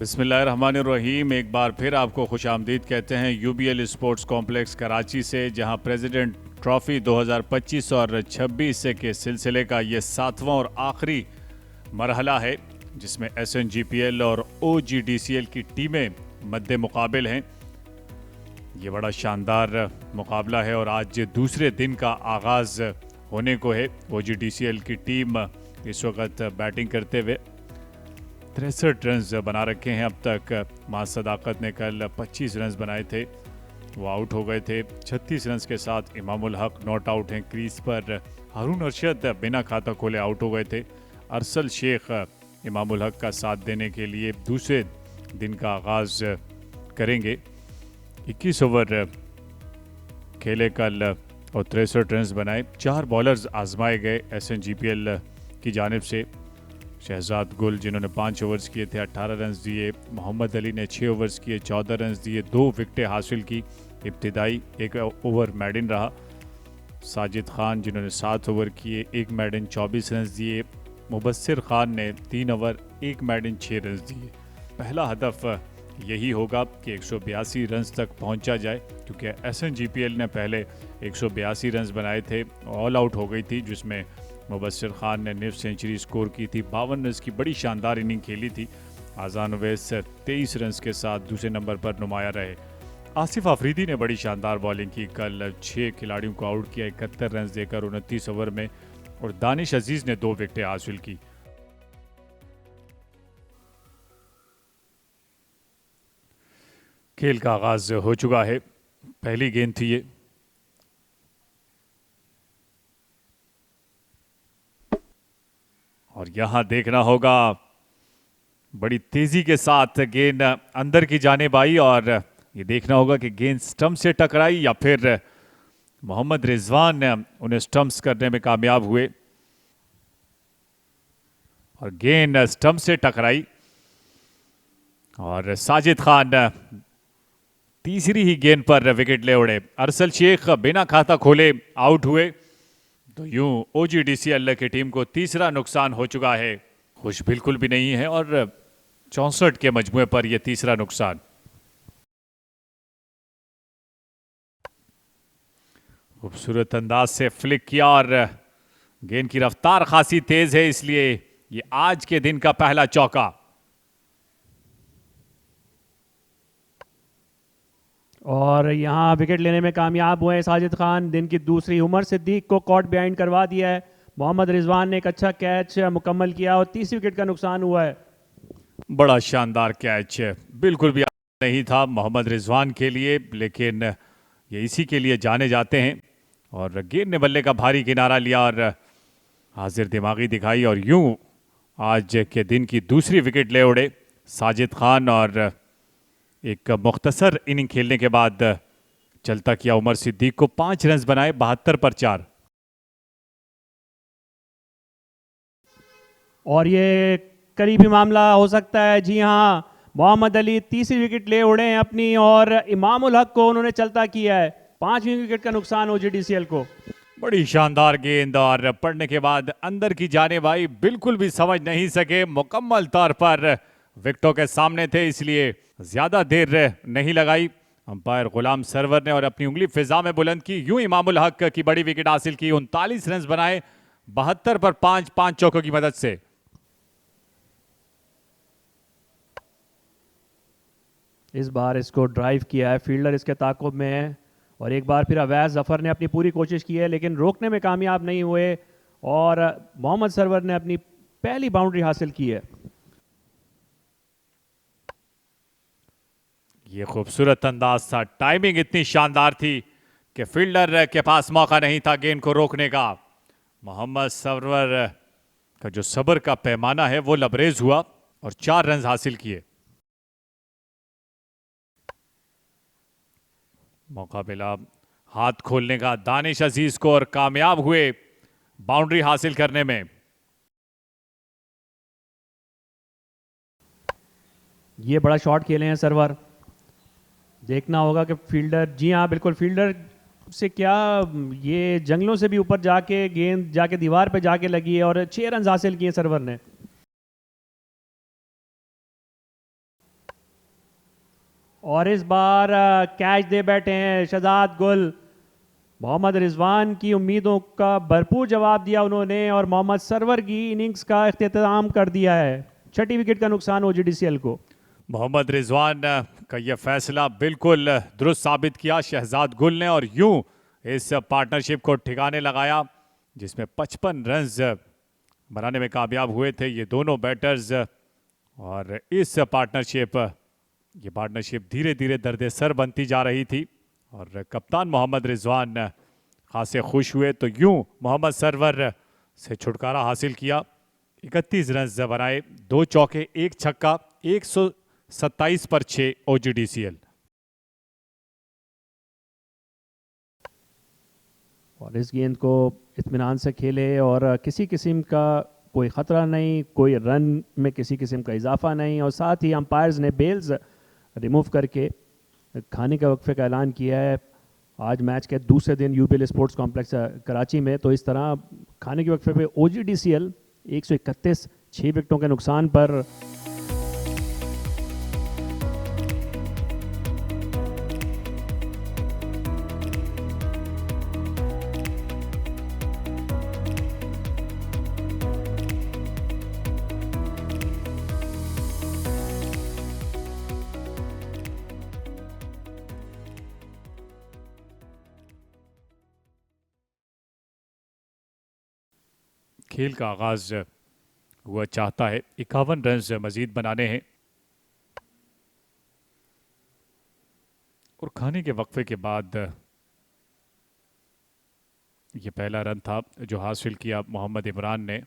बिस्मिल्लाहिर्रहमानिर्रहीम। एक बार फिर आपको खुशामदीद कहते हैं यूबीएल स्पोर्ट्स कॉम्प्लेक्स कराची से, जहां प्रेसिडेंट ट्रॉफ़ी 2025 और 26 के सिलसिले का ये 7वां और आखिरी मरहला है, जिसमें एसएनजीपीएल और ओजीडीसीएल की टीमें मद्दे मुकाबिल हैं। ये बड़ा शानदार मुकाबला है और आज दूसरे दिन का आगाज़ होने को है। ओजीडीसीएल की टीम इस वक्त बैटिंग करते हुए 63 रन बना रखे हैं अब तक। मां सदाकत ने कल 25 रन बनाए थे, वो आउट हो गए थे। 36 रन के साथ इमामुल हक नॉट आउट हैं क्रीज पर। हारून अरशद बिना खाता खोले आउट हो गए थे। अरसल शेख इमामुल हक का साथ देने के लिए दूसरे दिन का आगाज़ करेंगे। 21 ओवर खेले कल और 63 रन बनाए। 4 बॉलर्स आजमाए गए एसएनजीपीएल की जानिब से। शहजाद गुल, जिन्होंने 5 ओवर्स किए थे, 18 रन दिए। मोहम्मद अली ने 6 ओवर्स किए, 14 रन दिए, 2 विकेटें हासिल की। इब्तिदाई 1 ओवर मैडन रहा। साजिद खान, जिन्होंने 7 ओवर किए, 1 मैडन, 24 रन दिए। मुबस्सिर खान ने 3 ओवर, 1 मैडन, 6 रन दिए। पहला हदफ यही होगा कि 182 रन तक पहुंचा जाए, क्योंकि एसएनजीपीएल ने पहले 182 रन बनाए थे, ऑल आउट हो गई थी, जिसमें मुबस्सिर खान ने निफ सेंचुरी स्कोर की थी। 52 रन की बड़ी शानदार इनिंग खेली थी। आज़ान ओवैस 23 रन के साथ दूसरे नंबर पर नुमाया रहे। आसिफ अफरीदी ने बड़ी शानदार बॉलिंग की, कल 6 खिलाड़ियों को आउट किया 71 रन देकर 29 ओवर में, और दानिश अजीज ने 2 विकेटें हासिल की। खेल का आगाज हो चुका है। पहली गेंद थी ये, और यहां देखना होगा बड़ी तेजी के साथ गेंद अंदर की जानिब आई, और ये देखना होगा कि गेंद स्टंप से टकराई या फिर मोहम्मद रिजवान उन्हें स्टंप्स करने में कामयाब हुए, और गेंद स्टंप से टकराई और साजिद खान तीसरी ही गेंद पर विकेट ले उड़े। अरसल शेख बिना खाता खोले आउट हुए। तो यूं ओजीडीसीएल की टीम को तीसरा नुकसान हो चुका है। खुश बिल्कुल भी नहीं है, और 64 के मजमुए पर यह तीसरा नुकसान। खूबसूरत अंदाज से फ्लिक किया, और गेंद की रफ्तार खासी तेज है, इसलिए ये आज के दिन का पहला चौका। और यहाँ विकेट लेने में कामयाब हुए साजिद खान। दिन की दूसरी उमर सिद्दीक को कॉट बिहाइंड करवा दिया है। मोहम्मद रिजवान ने एक अच्छा कैच मुकम्मल किया और तीसरी विकेट का नुकसान हुआ है। बड़ा शानदार कैच बिल्कुल भी नहीं था मोहम्मद रिजवान के लिए, लेकिन ये इसी के लिए जाने जाते हैं। और गेंद ने बल्ले का भारी किनारा लिया और हाजिर दिमागी दिखाई, और यूं आज के दिन की दूसरी विकेट ले उड़े साजिद खान। और एक मुख्तसर इनिंग खेलने के बाद चलता किया उमर सिद्दीक को 5 रन बनाए 72 पर 4। और ये करीबी मामला हो सकता है। जी हाँ, मोहम्मद अली तीसरी विकेट ले उड़े हैं अपनी, और इमामुल हक को उन्होंने चलता किया है। 5वीं विकेट का नुकसान ओजीडीसीएल को। बड़ी शानदार गेंद, और पड़ने के बाद अंदर की जानिब आई, बिल्कुल भी समझ नहीं सके। मुकम्मल तौर पर विकेटों के सामने थे, इसलिए ज्यादा देर नहीं लगाई अंपायर गुलाम सरवर ने, और अपनी उंगली फिजा में बुलंद की। यूं इमामुल हक की बड़ी विकेट हासिल की। 39 रन बनाए 72 पर 5 चौकों की मदद से। इस बार इसको ड्राइव किया है, फील्डर इसके ताक़ुब में है, और एक बार फिर अवैस जफर ने अपनी पूरी कोशिश की है, लेकिन रोकने में कामयाब नहीं हुए, और मोहम्मद सरवर ने अपनी पहली बाउंड्री हासिल की है। ये खूबसूरत अंदाज था, टाइमिंग इतनी शानदार थी कि फील्डर के पास मौका नहीं था गेंद को रोकने का। मोहम्मद सरवर का जो सब्र का पैमाना है वो लबरेज हुआ, और 4 रन हासिल किए। मौका मिला हाथ खोलने का दानिश अजीज को, और कामयाब हुए बाउंड्री हासिल करने में। ये बड़ा शॉट खेले हैं सरवर। देखना होगा कि फील्डर, जी हाँ बिल्कुल, फील्डर से क्या, ये जंगलों से भी ऊपर जाके गेंद जाके दीवार पे जाके लगी है, और 6 रन हासिल किए सरवर ने। और इस बार कैच दे बैठे हैं शहजाद गुल। मोहम्मद रिजवान की उम्मीदों का भरपूर जवाब दिया उन्होंने और मोहम्मद सरवर की इनिंग्स का इख्तिताम कर दिया है। छठी विकेट का नुकसान OGDCL को। मोहम्मद रिजवान का यह फैसला बिल्कुल दुरुस्त साबित किया शहजाद गुल ने और यूं इस पार्टनरशिप को ठिकाने लगाया जिसमें 55 रन्स बनाने में कामयाब हुए थे ये दोनों बैटर्स। और इस पार्टनरशिप धीरे धीरे दर्द सर बनती जा रही थी और कप्तान मोहम्मद रिजवान खासे खुश हुए। तो यूं मोहम्मद सरवर से छुटकारा हासिल किया। 31 रन्स बनाए, 2 चौके 1 छक्का, 127 पर 6 OGDCL। और इस गेंद को इत्मीनान से खेले और किसी किस्म का कोई ख़तरा नहीं, कोई रन में किसी किस्म का इजाफा नहीं और साथ ही अंपायर्स ने बेल्स रिमूव करके खाने के वक्फे का ऐलान किया है आज मैच के दूसरे दिन UPL स्पोर्ट्स कॉम्प्लेक्स कराची में। तो इस तरह खाने के वक्फे पे OGDCL 131 6 विकेटों के नुकसान पर खेल का आगाज हुआ चाहता है। 51 रन्स मजीद बनाने हैं और खाने के वक्फे के बाद ये पहला रन था जो हासिल किया मोहम्मद इमरान ने।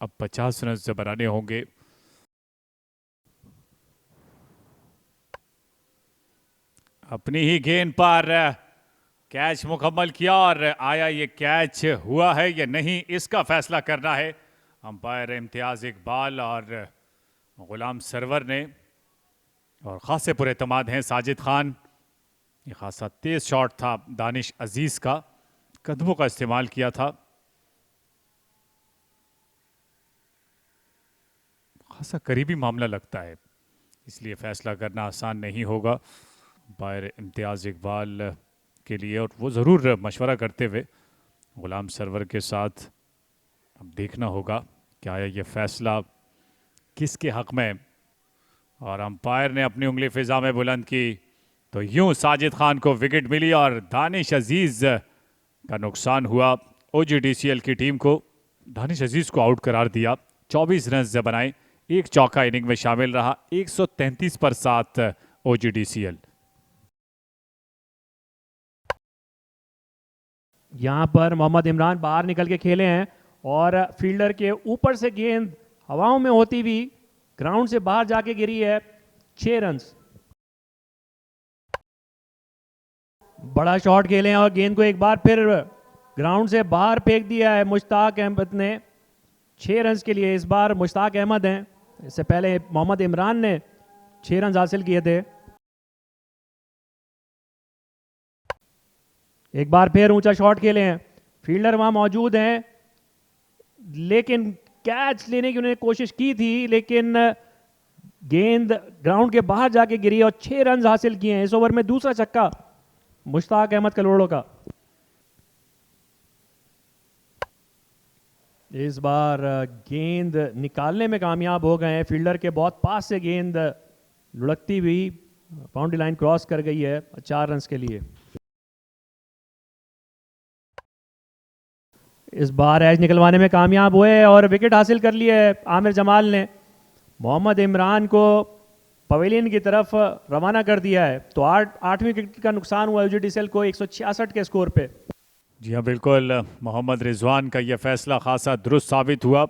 अब 50 रन्स बनाने होंगे। अपनी ही गेंद पर कैच मुकम्मल किया और आया ये कैच हुआ है या नहीं इसका फैसला करना है अंपायर इम्तियाज इकबाल और गुलाम सरवर ने। और खासे पुरएतमाद हैं साजिद खान। ये खासा तेज शॉट था दानिश अजीज का, कदमों का इस्तेमाल किया था। खासा करीबी मामला लगता है इसलिए फैसला करना आसान नहीं होगा अंपायर इम्तियाज इकबाल के लिए। और वो ज़रूर मशवरा करते हुए गुलाम सरवर के साथ अब देखना होगा क्या है ये फैसला किसके हक में। और अंपायर ने अपनी उंगली फिजा में बुलंद की तो यूं साजिद खान को विकेट मिली और दानिश अजीज का नुकसान हुआ। OGDCL की टीम को दानिश अजीज को आउट करार दिया। 24 रन्स बनाए, 1 चौका इनिंग में शामिल रहा। 133 पर 7 OGDCL। यहाँ पर मोहम्मद इमरान बाहर निकल के खेले हैं और फील्डर के ऊपर से गेंद हवाओं में होती हुई ग्राउंड से बाहर जाके गिरी है। 6 रन्स। बड़ा शॉट खेले हैं और गेंद को एक बार फिर ग्राउंड से बाहर फेंक दिया है मुश्ताक अहमद ने। 6 रन्स के लिए इस बार मुश्ताक अहमद हैं। इससे पहले मोहम्मद इमरान ने 6 रन्स हासिल किए थे। एक बार फिर ऊंचा शॉट खेले हैं, फील्डर वहां मौजूद हैं लेकिन कैच लेने की उन्होंने कोशिश की थी लेकिन गेंद ग्राउंड के बाहर जाके गिरी और 6 रन हासिल किए हैं। इस ओवर में दूसरा छक्का मुश्ताक अहमद कलोड़ों का। इस बार गेंद निकालने में कामयाब हो गए हैं। फील्डर के बहुत पास से गेंद लुढ़कती हुई बाउंड्री लाइन क्रॉस कर गई है 4 रन के लिए। इस बार एज निकलवाने में कामयाब हुए और विकेट हासिल कर लिए आमिर जमाल ने। मोहम्मद इमरान को पवेलियन की तरफ रवाना कर दिया है। तो 8वीं विकेट का नुकसान हुआ OGDCL को 166 के स्कोर पे। जी हाँ बिल्कुल, मोहम्मद रिजवान का यह फैसला खासा दुरुस्त साबित हुआ।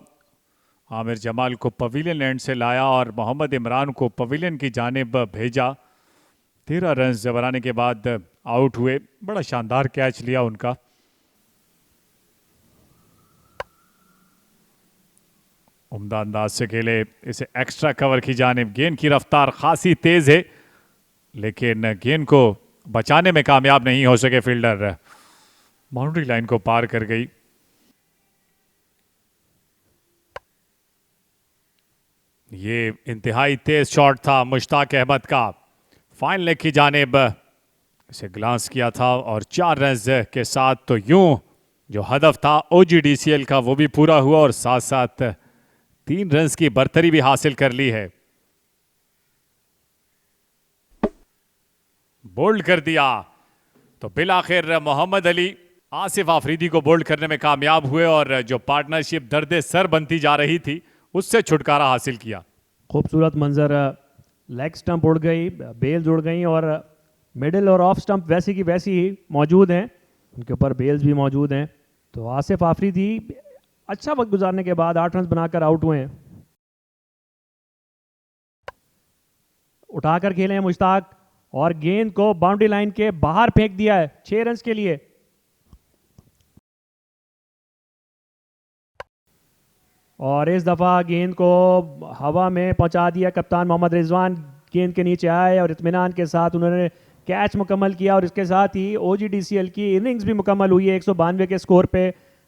आमिर जमाल को पवेलियन एंड से लाया और मोहम्मद इमरान को पवेलियन की जानिब भेजा। 13 रन बनाने के बाद आउट हुए। बड़ा शानदार कैच लिया उनका। उम्दा अंदाज से खेले इसे एक्स्ट्रा कवर की जानिब। गेंद की रफ्तार खासी तेज है लेकिन गेंद को बचाने में कामयाब नहीं हो सके फील्डर। बाउंड्री लाइन को पार कर गई। ये इंतहाई तेज शॉट था मुश्ताक अहमद का। फाइनल की जानिब इसे ग्लांस किया था और 4 रन के साथ तो यूं जो हदफ था OGDCL का वो भी पूरा हुआ और साथ साथ 3 रन की बरतरी भी हासिल कर ली है। बोल्ड कर दिया तो बिलाखिर मोहम्मद अली आसिफ आफरीदी को बोल्ड करने में कामयाब हुए और जो पार्टनरशिप दर्दे सर बनती जा रही थी उससे छुटकारा हासिल किया। खूबसूरत मंजर, लेग स्टंप उड़ गई, बेल्स उड़ गई और मिडिल और ऑफ स्टंप वैसी की वैसी ही मौजूद हैं, उनके ऊपर बेल्स भी मौजूद हैं। तो आसिफ आफरीदी अच्छा वक्त गुजारने के बाद 8 रन बनाकर आउट हुए हैं। उठाकर खेले हैं मुश्ताक और गेंद को बाउंड्री लाइन के बाहर फेंक दिया है 6 रन के लिए। और इस दफ़ा गेंद को हवा में पहुंचा दिया कप्तान मोहम्मद रिजवान। गेंद के नीचे आए और इत्मीनान के साथ उन्होंने कैच मुकम्मल किया और इसके साथ ही OGDCL की इनिंग्स भी मुकम्मल हुई है 192 के स्कोर पे।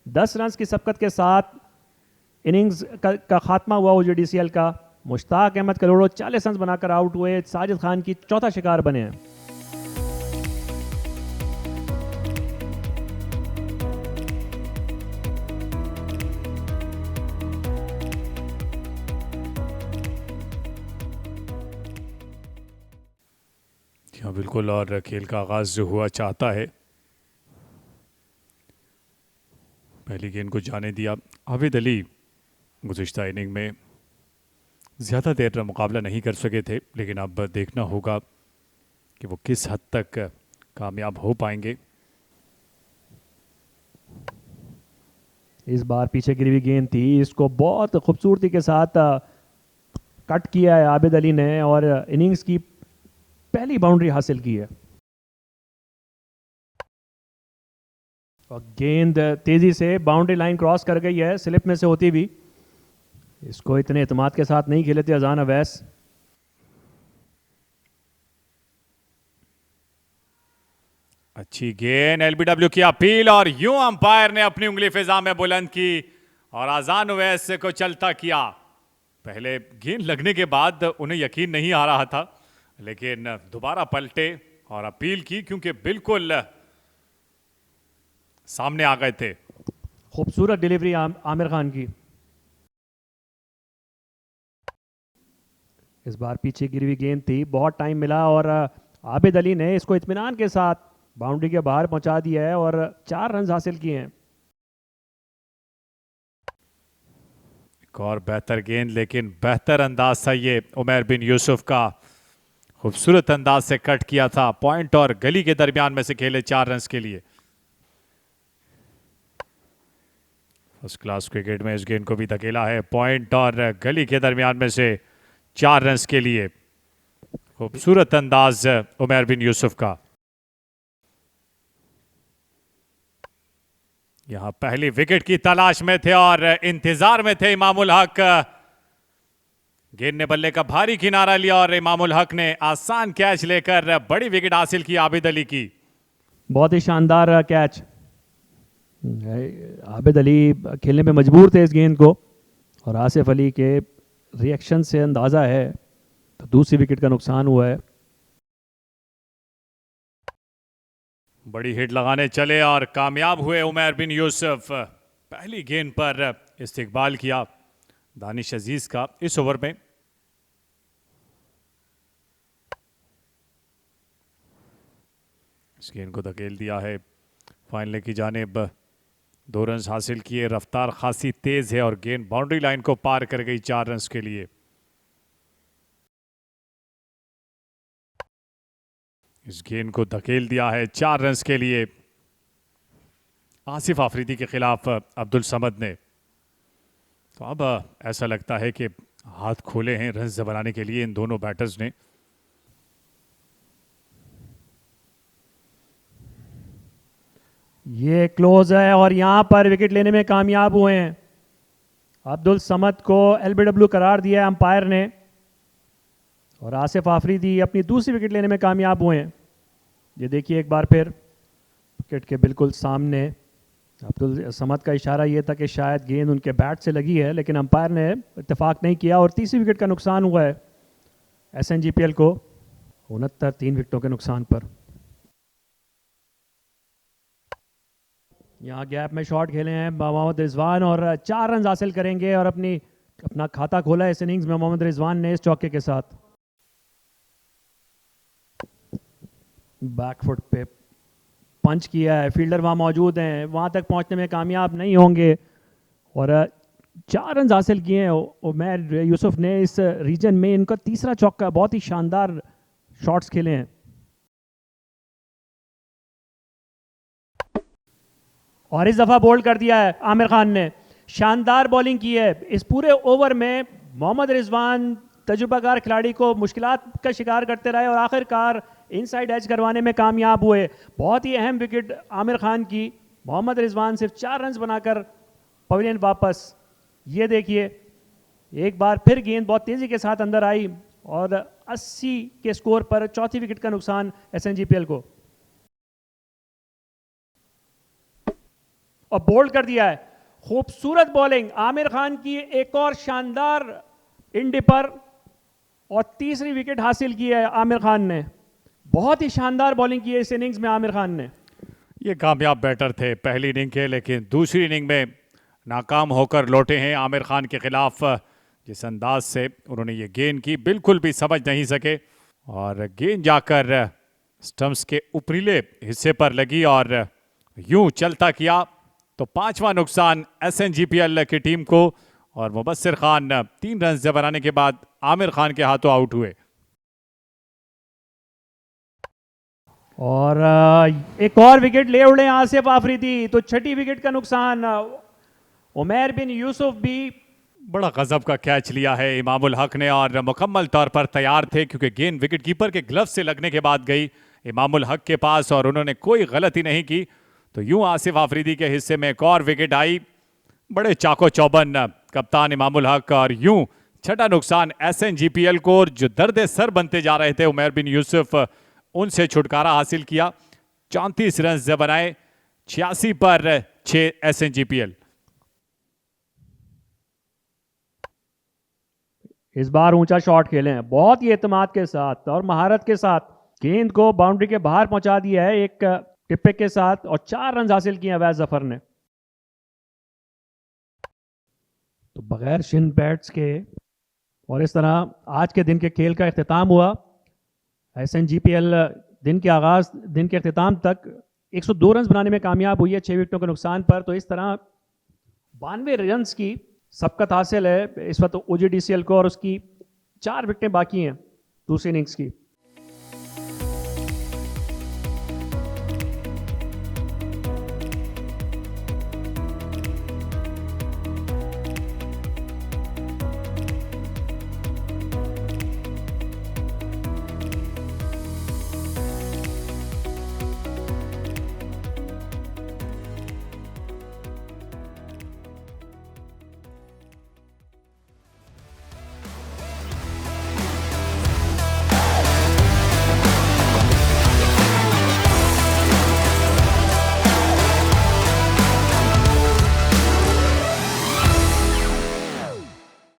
10 रन की सबकत के साथ इनिंग्स का खात्मा हुआ OGDCL का। मुश्ताक अहमद करोड़ो 40 रन बनाकर आउट हुए, साजिद खान की चौथा शिकार बने हैं। हाँ बिल्कुल, और खेल का आगाज जो हुआ चाहता है। पहली गेंद को जाने दिया आबिद अली। गुज़िश्ता इनिंग में ज़्यादा देर मुकाबला नहीं कर सके थे, लेकिन अब देखना होगा कि वो किस हद तक कामयाब हो पाएंगे। इस बार पीछे गिरी हुई गेंद थी, इसको बहुत खूबसूरती के साथ कट किया है आबिद अली ने और इनिंग्स की पहली बाउंड्री हासिल की है। और गेंद तेजी से बाउंड्री लाइन क्रॉस कर गई है स्लिप में से होती भी। इसको इतने एतमाद के साथ नहीं खेले थे अजान अवैस। अच्छी गेंद, LBW की अपील और यूं अंपायर ने अपनी उंगली फिजा में बुलंद की और अजान अवैस को चलता किया। पहले गेंद लगने के बाद उन्हें यकीन नहीं आ रहा था, लेकिन दोबारा पलटे और अपील की क्योंकि बिल्कुल सामने आ गए थे। खूबसूरत डिलीवरी आमिर खान की। इस बार पीछे गिरी हुई गेंद थी, बहुत टाइम मिला और आबिद अली ने इसको इत्मीनान के साथ बाउंड्री के बाहर पहुंचा दिया है और 4 रन हासिल किए हैं। एक और बेहतर गेंद, लेकिन बेहतर अंदाज था ये उमर बिन यूसुफ का। खूबसूरत अंदाज से कट किया था, पॉइंट और गली के दरमियान में से खेले 4 रन के लिए। फर्स्ट क्लास क्रिकेट में इस गेंद को भी धकेला है, पॉइंट और गली के दरमियान में से 4 रन के लिए। खूबसूरत अंदाज उमर बिन यूसुफ का। यहां पहली विकेट की तलाश में थे और इंतजार में थे इमामुल हक। गेंद ने बल्ले का भारी किनारा लिया और इमामुल हक ने आसान कैच लेकर बड़ी विकेट हासिल की आबिद अली की। बहुत ही शानदार कैच। आबिद अली खेलने पे मजबूर थे इस गेंद को और आसिफ अली के रिएक्शन से अंदाज़ा है तो दूसरी विकेट का नुकसान हुआ है। बड़ी हिट लगाने चले और कामयाब हुए उमर बिन यूसुफ। पहली गेंद पर इस्तिकबाल किया दानिश अजीज का इस ओवर में। इस गेंद को धकेल दिया है फाइनल की जानिब। 2 रन हासिल किए, रफ्तार खासी तेज है और गेंद बाउंड्री लाइन को पार कर गई 4 रन के लिए। इस गेंद को धकेल दिया है 4 रन के लिए आसिफ आफरीदी के खिलाफ अब्दुल समद ने। तो अब ऐसा लगता है कि हाथ खोले हैं रन बनाने के लिए इन दोनों बैटर्स ने। ये क्लोज है और यहां पर विकेट लेने में कामयाब हुए हैं। अब्दुल समद को LBW करार दिया है अंपायर ने और आसिफ आफरीदी अपनी दूसरी विकेट लेने में कामयाब हुए हैं। ये देखिए एक बार फिर विकेट के बिल्कुल सामने अब्दुल समद का इशारा ये था कि शायद गेंद उनके बैट से लगी है, लेकिन अंपायर ने इत्तेफाक नहीं किया और तीसरी विकेट का नुकसान हुआ है SNGPL को। 69 3 विकेटों के नुकसान पर। यहाँ गैप में शॉट खेले हैं मोहम्मद रिजवान और 4 रन हासिल करेंगे और अपना खाता खोला है इस इनिंग्स में मोहम्मद रिजवान ने इस चौके के साथ। बैकफुट पे पंच किया है, फील्डर वहाँ मौजूद हैं, वहाँ तक पहुँचने में कामयाब नहीं होंगे और 4 रन हासिल किए हैं उमैर यूसुफ ने इस रीजन में। इनका तीसरा चौका, बहुत ही शानदार शॉट्स खेले हैं। और इस दफ़ा बोल्ड कर दिया है आमिर खान ने, शानदार बॉलिंग की है इस पूरे ओवर में। मोहम्मद रिजवान तजुर्बाकार खिलाड़ी को मुश्किलात का शिकार करते रहे और आखिरकार इनसाइड एज करवाने में कामयाब हुए। बहुत ही अहम विकेट आमिर खान की। मोहम्मद रिजवान सिर्फ 4 रन बनाकर पवेलियन वापस। ये देखिए एक बार फिर गेंद बहुत तेज़ी के साथ अंदर आई और 80 के स्कोर पर चौथी विकेट का नुकसान SNGPL को। और बोल्ड कर दिया है, खूबसूरत बॉलिंग आमिर खान की, एक और शानदार इंडिपर और तीसरी विकेट हासिल की है आमिर खान ने। बहुत ही शानदार बॉलिंग की है इस इनिंग्स में आमिर खान ने। ये कामयाब बैटर थे पहली इनिंग के, लेकिन दूसरी इनिंग में नाकाम होकर लौटे हैं आमिर खान के खिलाफ। जिस अंदाज से उन्होंने ये गेंद की बिल्कुल भी समझ नहीं सके और गेंद जाकर स्टंप्स के ऊपरीले हिस्से पर लगी और यूं चलता किया। तो 5वां नुकसान SNGPL की टीम को और मुबस्सिर खान 3 रन बनाने के बाद आमिर खान के हाथों आउट हुए। और एक और विकेट ले उड़े आसिफ आफरीदी, तो छठी विकेट का नुकसान। उमैर बिन यूसुफ भी बड़ा गजब का कैच लिया है इमामुल हक ने और मुकम्मल तौर पर तैयार थे क्योंकि गेंद विकेट कीपर के ग्लव से लगने के बाद गई इमामुल हक के पास और उन्होंने कोई गलती नहीं की। तो यूं आसिफ आफरीदी के हिस्से में एक और विकेट आई। बड़े चाको चौबन कप्तान इमामुल हक और यूं छठा नुकसान SNGPL को, जो दर्द सर बनते जा रहे थे उमैर बिन यूसुफ, उनसे छुटकारा हासिल किया। 34 रन बनाए, 86 पर 6 SNGPL। इस बार ऊंचा शॉट खेले हैं बहुत ही एतमाद के साथ और महारत के साथ। गेंद को बाउंड्री के बाहर पहुंचा दिया है एक टिप्पे के साथ और 4 रन हासिल किए अवैध जफर ने। तो बगैर शिन बैट्स के और इस तरह आज के दिन के खेल का इख्तिताम हुआ। SNGPL दिन के आगाज, दिन के इख्तिताम तक 102 रन बनाने में कामयाब हुई है 6 विकेटों के नुकसान पर। तो इस तरह 92 रन की सबकत हासिल है इस वक्त OGDCL को और उसकी 4 विकेटें बाकी हैं दूसरी इनिंग्स की।